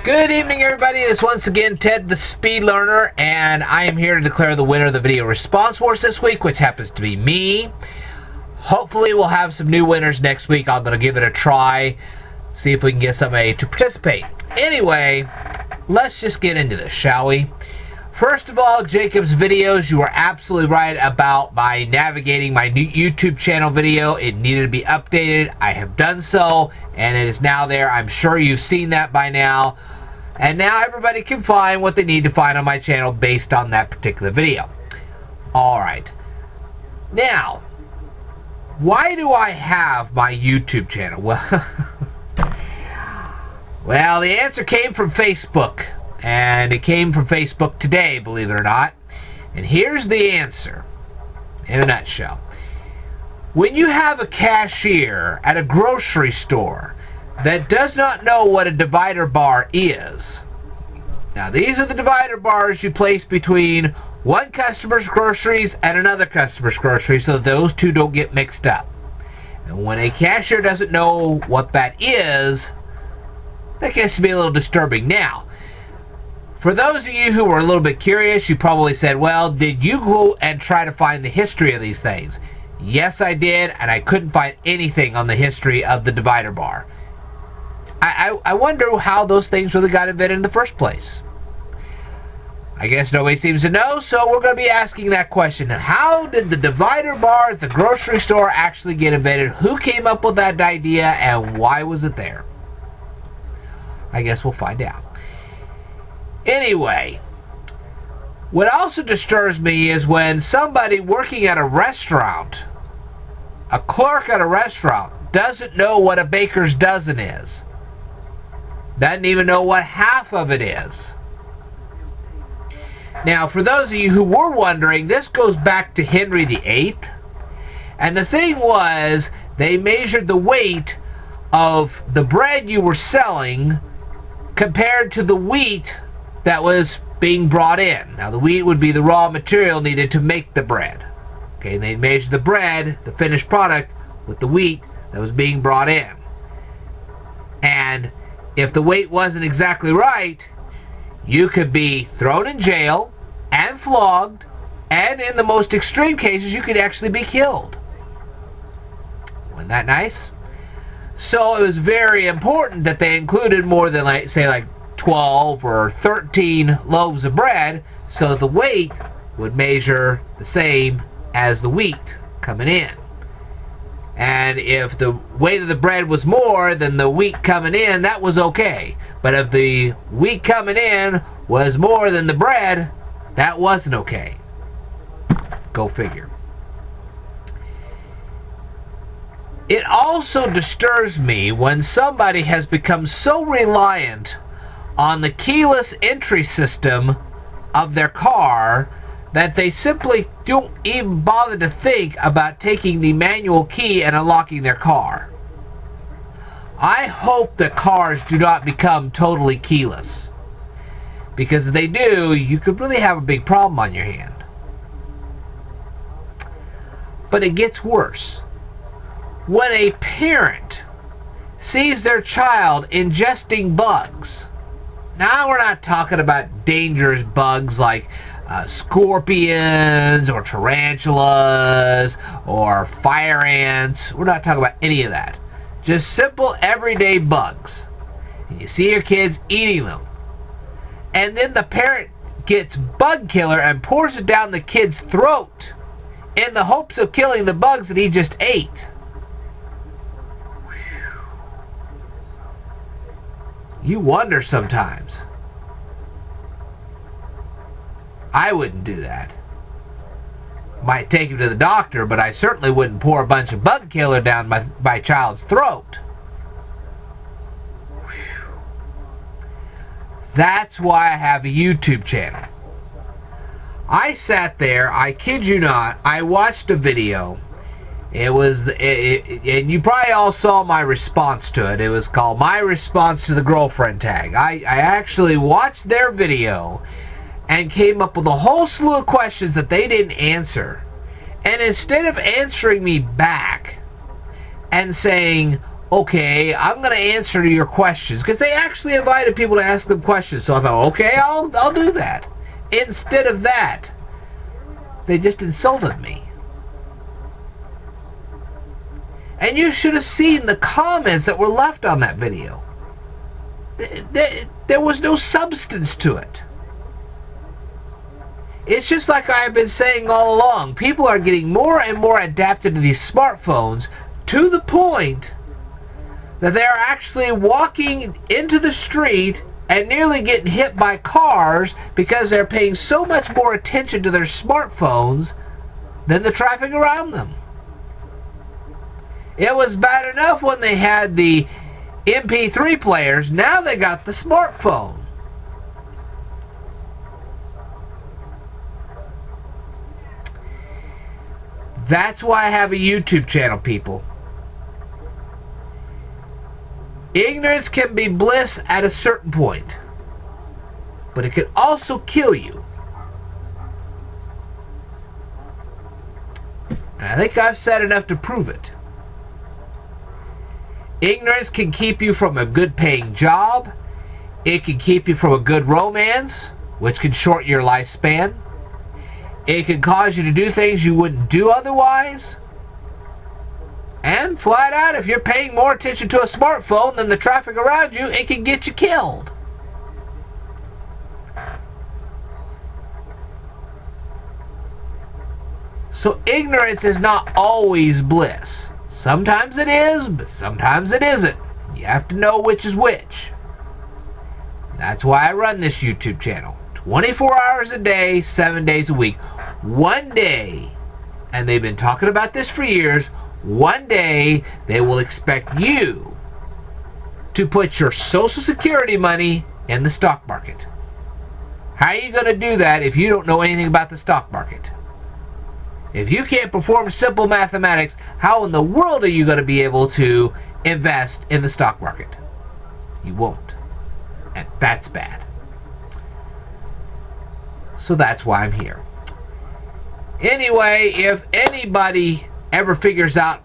Good evening, everybody. It's once again Ted the Speed Learner, and I am here to declare the winner of the video response wars this week, which happens to be me. Hopefully we'll have some new winners next week. I'm going to give it a try, see if we can get somebody to participate. Anyway, let's just get into this, shall we? First of all, Jacob's videos, you were absolutely right about my navigating my new YouTube channel video. It needed to be updated. I have done so, and it is now there. I'm sure you've seen that by now. And now everybody can find what they need to find on my channel based on that particular video. Alright. Now, why do I have my YouTube channel? Well, the answer came from Facebook. And it came from Facebook today, believe it or not. And here's the answer, in a nutshell. When you have a cashier at a grocery store that does not know what a divider bar is. Now, these are the divider bars you place between one customer's groceries and another customer's groceries so that those two don't get mixed up. And when a cashier doesn't know what that is, that gets to be a little disturbing. Now, for those of you who were a little bit curious, you probably said, well, did you go and try to find the history of these things? Yes, I did, and I couldn't find anything on the history of the divider bar. I wonder how those things really got invented in the first place. I guess nobody seems to know, so we're going to be asking that question. How did the divider bar at the grocery store actually get invented? Who came up with that idea, and why was it there? I guess we'll find out. Anyway, what also disturbs me is when somebody working at a restaurant, a clerk at a restaurant, doesn't know what a baker's dozen is. Doesn't even know what half of it is. Now, for those of you who were wondering, this goes back to Henry VIII. And the thing was, they measured the weight of the bread you were selling compared to the wheat that was being brought in. Now, the wheat would be the raw material needed to make the bread. Okay, and they measured the bread, the finished product, with the wheat that was being brought in. And if the weight wasn't exactly right, you could be thrown in jail and flogged, and in the most extreme cases, you could actually be killed. Wasn't that nice? So it was very important that they included more than, like, say, like 12 or 13 loaves of bread, so that the weight would measure the same as the wheat coming in. And if the weight of the bread was more than the wheat coming in, that was okay. But if the wheat coming in was more than the bread, that wasn't okay. Go figure. It also disturbs me when somebody has become so reliant on the keyless entry system of their car that they simply don't even bother to think about taking the manual key and unlocking their car. I hope that cars do not become totally keyless, because if they do, you could really have a big problem on your hand. But it gets worse. When a parent sees their child ingesting bugs, now we're not talking about dangerous bugs like scorpions or tarantulas or fire ants. We're not talking about any of that. Just simple everyday bugs. And you see your kids eating them. And then the parent gets bug killer and pours it down the kid's throat in the hopes of killing the bugs that he just ate. You wonder sometimes. I wouldn't do that. Might take him to the doctor, but I certainly wouldn't pour a bunch of bug killer down my child's throat. That's why I have a YouTube channel. I sat there, I kid you not, I watched a video. It was, and you probably all saw my response to it. It was called My Response to the Girlfriend Tag. I actually watched their video and came up with a whole slew of questions that they didn't answer. And instead of answering me back and saying, okay, I'm going to answer your questions, because they actually invited people to ask them questions. So I thought, okay, I'll do that. Instead of that, they just insulted me. And you should have seen the comments that were left on that video. There was no substance to it. It's just like I've been saying all along. People are getting more and more adapted to these smartphones, to the point that they're actually walking into the street and nearly getting hit by cars because they're paying so much more attention to their smartphones than the traffic around them. It was bad enough when they had the MP3 players. Now they got the smartphone. That's why I have a YouTube channel, people. Ignorance can be bliss at a certain point, but it can also kill you. And I think I've said enough to prove it. Ignorance can keep you from a good paying job. It can keep you from a good romance, which can shorten your lifespan. It can cause you to do things you wouldn't do otherwise. And flat out, if you're paying more attention to a smartphone than the traffic around you, it can get you killed. So ignorance is not always bliss. Sometimes it is, but sometimes it isn't. You have to know which is which. That's why I run this YouTube channel. 24 hours a day, 7 days a week. One day, and they've been talking about this for years, one day they will expect you to put your Social Security money in the stock market. How are you going to do that if you don't know anything about the stock market? If you can't perform simple mathematics, how in the world are you going to be able to invest in the stock market? You won't. And that's bad. So that's why I'm here. Anyway, if anybody ever figures out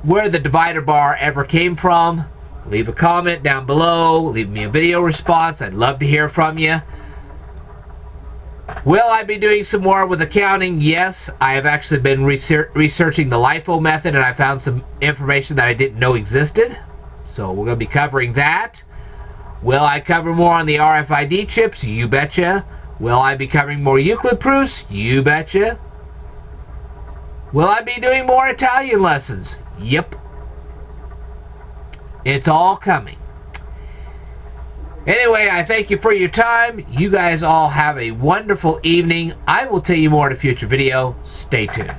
where the divider bar ever came from, leave a comment down below, leave me a video response. I'd love to hear from you. Will I be doing some more with accounting? Yes, I have actually been researching the LIFO method, and I found some information that I didn't know existed. So we're going to be covering that. Will I cover more on the RFID chips? You betcha. Will I be covering more Euclid proofs? You betcha. Will I be doing more Italian lessons? Yep. It's all coming. Anyway, I thank you for your time. You guys all have a wonderful evening. I will tell you more in a future video. Stay tuned.